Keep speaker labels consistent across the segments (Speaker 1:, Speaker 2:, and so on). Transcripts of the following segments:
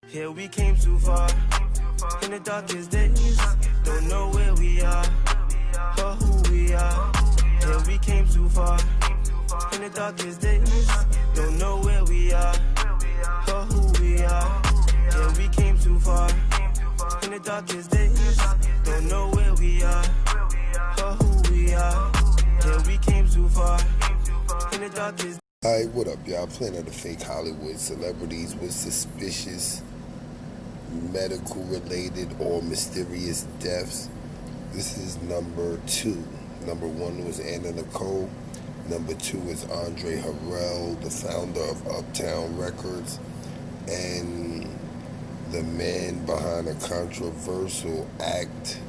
Speaker 1: Here we came too far, in the darkest days, don't know where we are, or who we are. Here we came too far, in the darkest days, don't know where we are, or who we are. Here we came too far, in the darkest days, don't know where we are, or who we are. Here we came too far, in the darkest.
Speaker 2: Alright, what up, y'all? Planet of the Fake Hollywood celebrities with suspicious medical related or mysterious deaths. This is number 2. Number 1 was Anna Nicole. Number 2 is Andre Harell, the founder of Uptown Records and the man behind a controversial act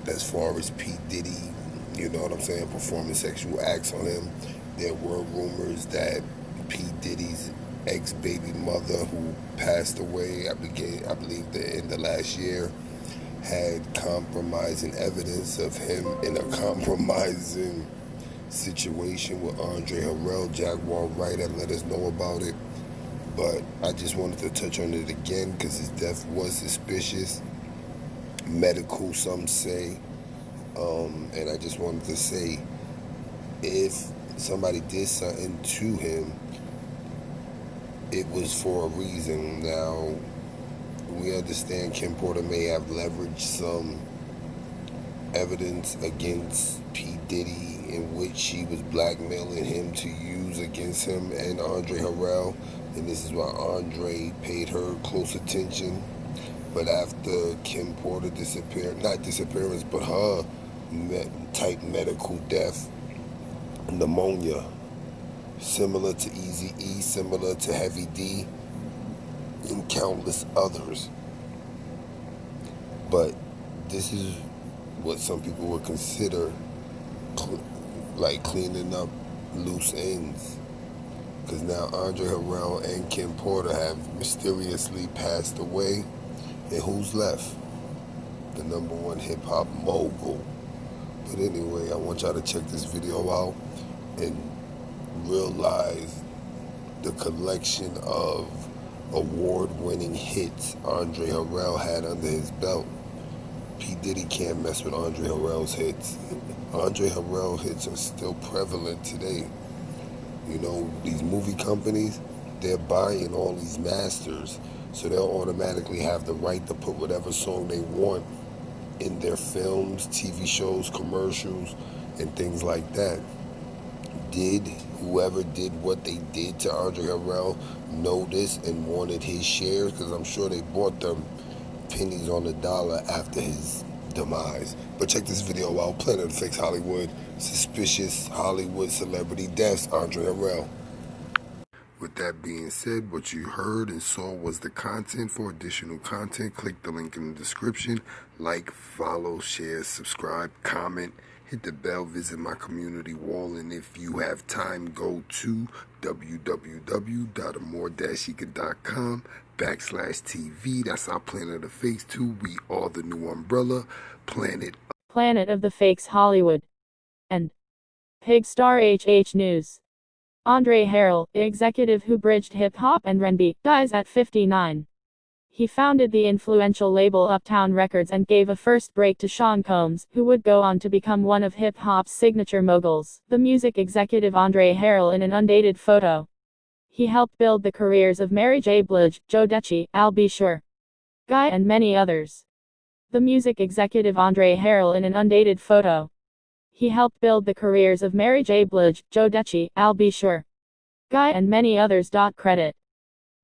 Speaker 2: as far as P. Diddy, you know what I'm saying, performing sexual acts on him. There were rumors that P. Diddy's ex-baby mother, who passed away, I believe the end of last year, had compromising evidence of him in a compromising situation with Andre Harell. Jaguar Writer let us know about it, but I just wanted to touch on it again because his death was suspicious, medical some say, and I just wanted to say, if somebody did something to him, it was for a reason. Now, we understand Kim Porter may have leveraged some evidence against P. Diddy in which she was blackmailing him to use against him and Andre Harell, and this is why Andre paid her close attention. But after Kim Porter disappeared, not disappearance, but her type medical death, pneumonia, similar to Eazy-E, similar to Heavy D, and countless others. But this is what some people would consider like cleaning up loose ends. Because now Andre Harell and Kim Porter have mysteriously passed away. And who's left? The number 1 hip-hop mogul. But anyway, I want y'all to check this video out and realize the collection of award-winning hits Andre Harell had under his belt. P. Diddy can't mess with Andre Harrell's hits. Andre Harrell hits are still prevalent today. You know, these movie companies, they're buying all these masters, so they'll automatically have the right to put whatever song they want in their films, TV shows, commercials, and things like that. Did whoever did what they did to Andre Harell know this and wanted his shares? Because I'm sure they bought them pennies on the dollar after his demise. But check this video out. Planet of the Fake Hollywood. Suspicious Hollywood celebrity deaths. Andre Harell. With that being said, what you heard and saw was the content. For additional content, click the link in the description. Like, follow, share, subscribe, comment, hit the bell, visit my community wall, and if you have time, go to www.amore-eka.com/TV. That's our Planet of the Fakes too. We are the new umbrella. Planet
Speaker 3: of the Fakes Hollywood. And Pigstar HH News. Andre Harell, executive who bridged hip-hop and R&B, dies at 59. He founded the influential label Uptown Records and gave a first break to Sean Combs, who would go on to become one of hip-hop's signature moguls. The music executive Andre Harell in an undated photo. He helped build the careers of Mary J. Blige, Joe Deci, Al B. Sure, Guy and many others. The music executive Andre Harell in an undated photo. He helped build the careers of Mary J. Blige, Joe Deci, Al B. Sure, Guy and many others. Credit.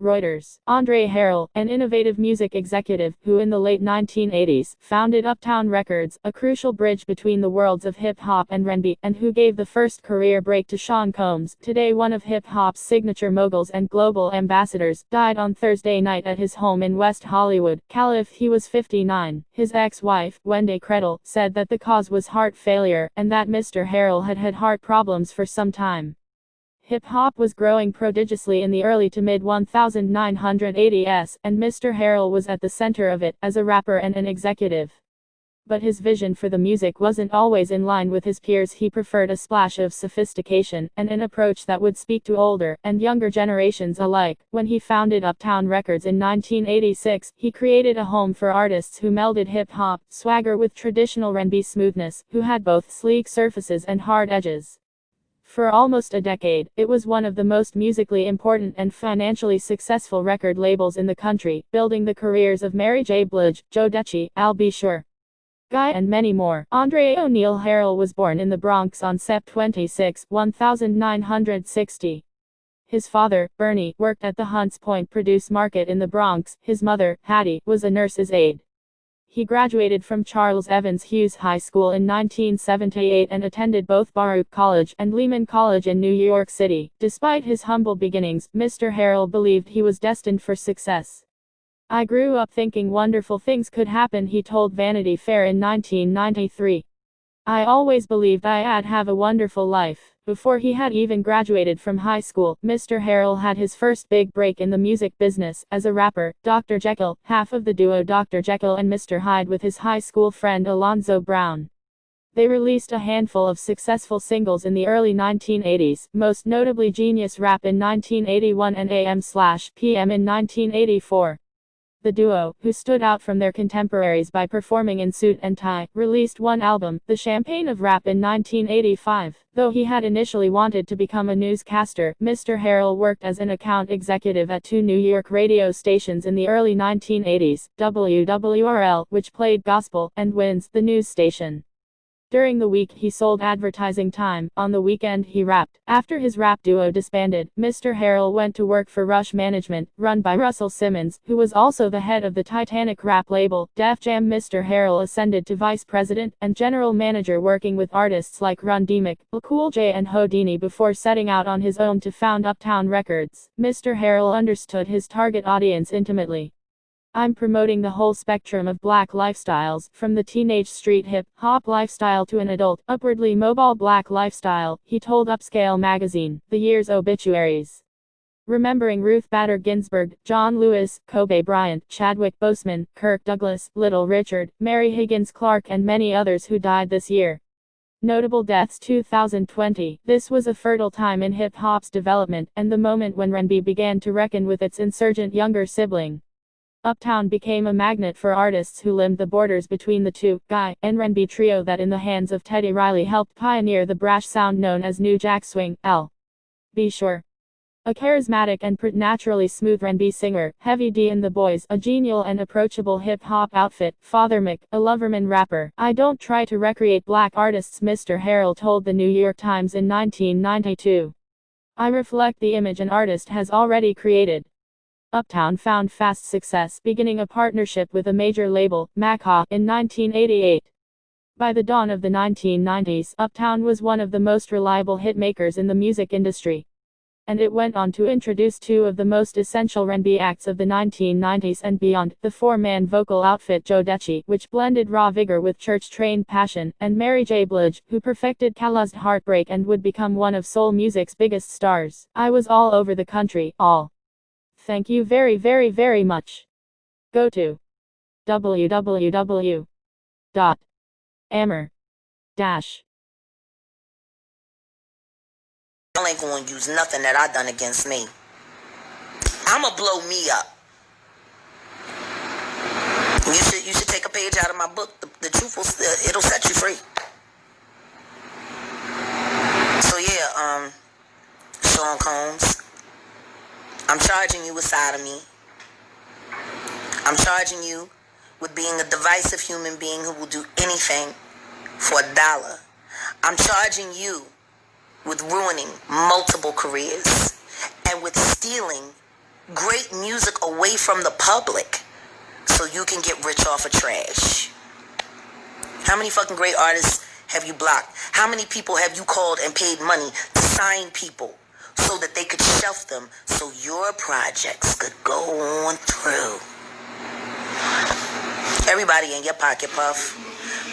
Speaker 3: Reuters. Andre Harell, an innovative music executive, who in the late 1980s, founded Uptown Records, a crucial bridge between the worlds of hip-hop and R&B, and who gave the first career break to Sean Combs, today one of hip-hop's signature moguls and global ambassadors, died on Thursday night at his home in West Hollywood, Calif. He was 59. His ex-wife, Wendy Krettel, said that the cause was heart failure, and that Mr. Harell had had heart problems for some time. Hip-hop was growing prodigiously in the early to mid-1980s, and Mr. Harell was at the center of it, as a rapper and an executive. But his vision for the music wasn't always in line with his peers. He preferred a splash of sophistication, and an approach that would speak to older and younger generations alike. When he founded Uptown Records in 1986, he created a home for artists who melded hip-hop swagger with traditional R&B smoothness, who had both sleek surfaces and hard edges. For almost a decade, it was one of the most musically important and financially successful record labels in the country, building the careers of Mary J. Blige, Joe Decci, Al B. Sure, Guy, and many more. Andre Harell was born in the Bronx on Sept 26, 1960. His father, Bernie, worked at the Hunts Point Produce Market in the Bronx. His mother, Hattie, was a nurse's aide. He graduated from Charles Evans Hughes High School in 1978 and attended both Baruch College and Lehman College in New York City. Despite his humble beginnings, Mr. Harrell believed he was destined for success. "I grew up thinking wonderful things could happen," he told Vanity Fair in 1993. "I always believed I'd have a wonderful life." Before he had even graduated from high school, Mr. Harrell had his first big break in the music business as a rapper. Dr. Jekyll, half of the duo Dr. Jekyll and Mr. Hyde, with his high school friend Alonzo Brown. They released a handful of successful singles in the early 1980s, most notably Genius Rap in 1981 and AM/PM in 1984. The duo, who stood out from their contemporaries by performing in suit and tie, released one album, The Champagne of Rap, in 1985. Though he had initially wanted to become a newscaster, Mr. Harrell worked as an account executive at two New York radio stations in the early 1980s, WWRL, which played gospel, and WINS, the news station. During the week he sold advertising time, on the weekend he rapped. After his rap duo disbanded, Mr. Harrell went to work for Rush Management, run by Russell Simmons, who was also the head of the Titanic rap label, Def Jam. Mr. Harrell ascended to vice president and general manager, working with artists like Run DMC, Cool J and Houdini before setting out on his own to found Uptown Records. Mr. Harrell understood his target audience intimately. "I'm promoting the whole spectrum of black lifestyles, from the teenage street hip-hop lifestyle to an adult, upwardly mobile black lifestyle," he told Upscale magazine. The year's obituaries. Remembering Ruth Bader Ginsburg, John Lewis, Kobe Bryant, Chadwick Boseman, Kirk Douglas, Little Richard, Mary Higgins Clark, and many others who died this year. Notable deaths 2020. This was a fertile time in hip-hop's development, and the moment when R&B began to reckon with its insurgent younger sibling. Uptown became a magnet for artists who limned the borders between the two, Guy, and R&B trio that in the hands of Teddy Riley helped pioneer the brash sound known as New Jack Swing. Al B. Sure, a charismatic and preternaturally smooth R&B singer. Heavy D and the Boys, a genial and approachable hip-hop outfit. Father Mick, a Loverman rapper. "I don't try to recreate black artists," Mr. Harrell told the New York Times in 1992. "I reflect the image an artist has already created." Uptown found fast success, beginning a partnership with a major label, Macca, in 1988. By the dawn of the 1990s, Uptown was one of the most reliable hitmakers in the music industry. And it went on to introduce two of the most essential R&B acts of the 1990s and beyond, the four-man vocal outfit Joe Decci, which blended raw vigor with church-trained passion, and Mary J. Blige, who perfected Calus's Heartbreak and would become one of soul music's biggest stars. "I was all over the country, all. Thank you very, very, very much. Go to www.amr-
Speaker 4: Y'all ain't gonna use nothing that I done against me. I'ma blow me up. You should take a page out of my book. The truth will it'll set you free. So yeah, Sean Combs, I'm charging you with sodomy. I'm charging you with being a divisive human being who will do anything for $1. I'm charging you with ruining multiple careers and with stealing great music away from the public so you can get rich off of trash. How many fucking great artists have you blocked? How many people have you called and paid money to sign people so that they could shelf them so your projects could go on through? Everybody in your pocket, Puff.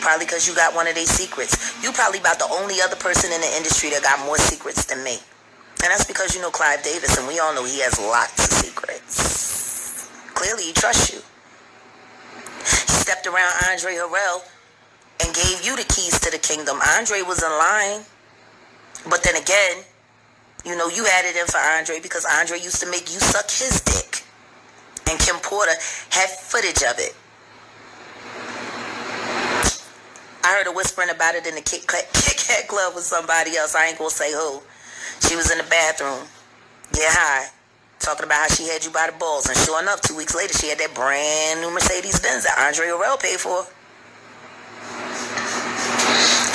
Speaker 4: Probably because you got one of their secrets. You probably about the only other person in the industry that got more secrets than me. And that's because you know Clive Davis, and we all know he has lots of secrets. Clearly he trusts you. He stepped around Andre Harell and gave you the keys to the kingdom. Andre was in line. But then again, you know, you had it in for Andre because Andre used to make you suck his dick. And Kim Porter had footage of it. I heard her whispering about it in the Kit Kat Club with somebody else. I ain't gonna say who. She was in the bathroom, get high, talking about how she had you by the balls. And sure enough, 2 weeks later, she had that brand new Mercedes Benz that Andre Harell paid for.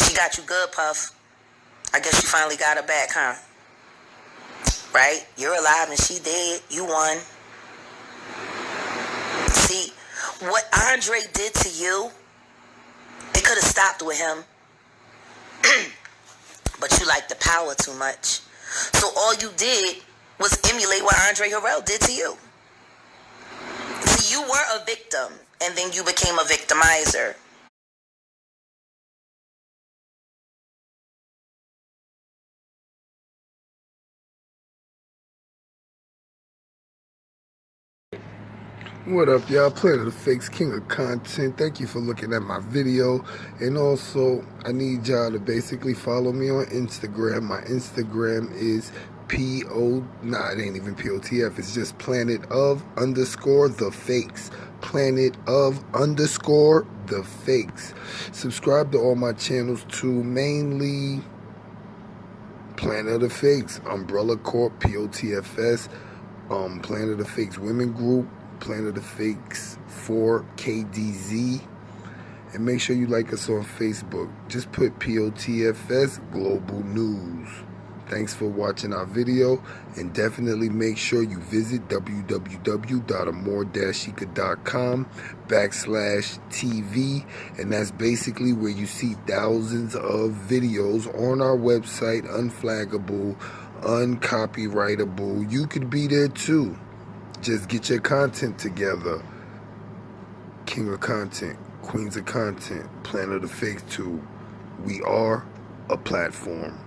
Speaker 4: She got you good, Puff. I guess you finally got her back, huh? Right? You're alive and she dead. You won. See, what Andre did to you, it could have stopped with him. But you like the power too much. So all you did was emulate what Andre Harell did to you. See, you were a victim, and then you became a victimizer.
Speaker 2: What up, y'all? Planet of the Fakes, king of content. Thank you for looking at my video. And also, I need y'all to basically follow me on Instagram. My Instagram is it ain't even POTF. It's just planet_of_the fakes. Planet_of_the fakes. Subscribe to all my channels too. Mainly Planet of the Fakes, Umbrella Corp, POTFS, Planet of the Fakes Women Group, Planet of the Fakes 4KDZ, and make sure you like us on Facebook. Just put POTFS Global News. Thanks for watching our video, and definitely make sure you visit www.amor-chica.com/TV, and that's basically where you see thousands of videos on our website, unflaggable, uncopyrightable. You could be there too. Just get your content together. King of content, queens of content, Planet of the Fakes too. We are a platform.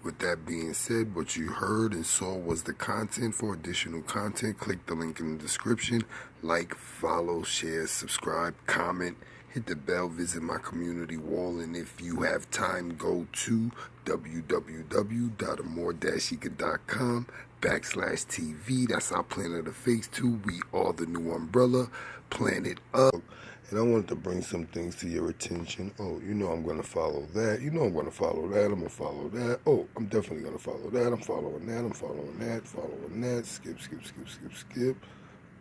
Speaker 2: With that being said, what you heard and saw was the content. For additional content, click the link in the description. Like, follow, share, subscribe, comment, hit the bell, visit my community wall, and if you have time, go to www.amor-chica.com/TV. That's our Planet of the Fakes too. We are the new umbrella, Planet of. And I wanted to bring some things to your attention. Oh, you know I'm going to follow that. You know I'm going to follow that. I'm going to follow that. Oh, I'm definitely going to follow that. I'm following that. I'm following that. Following that. Skip, skip, skip, skip, skip.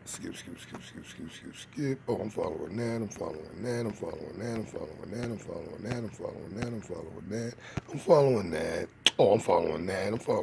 Speaker 2: Skip, skip, skip, skip, skip, skip, skip. Oh, I'm following that. I'm following that. I'm following that. I'm following that. I'm following that. I'm following that. I'm following that. I'm following that. Oh, I'm following that. I'm following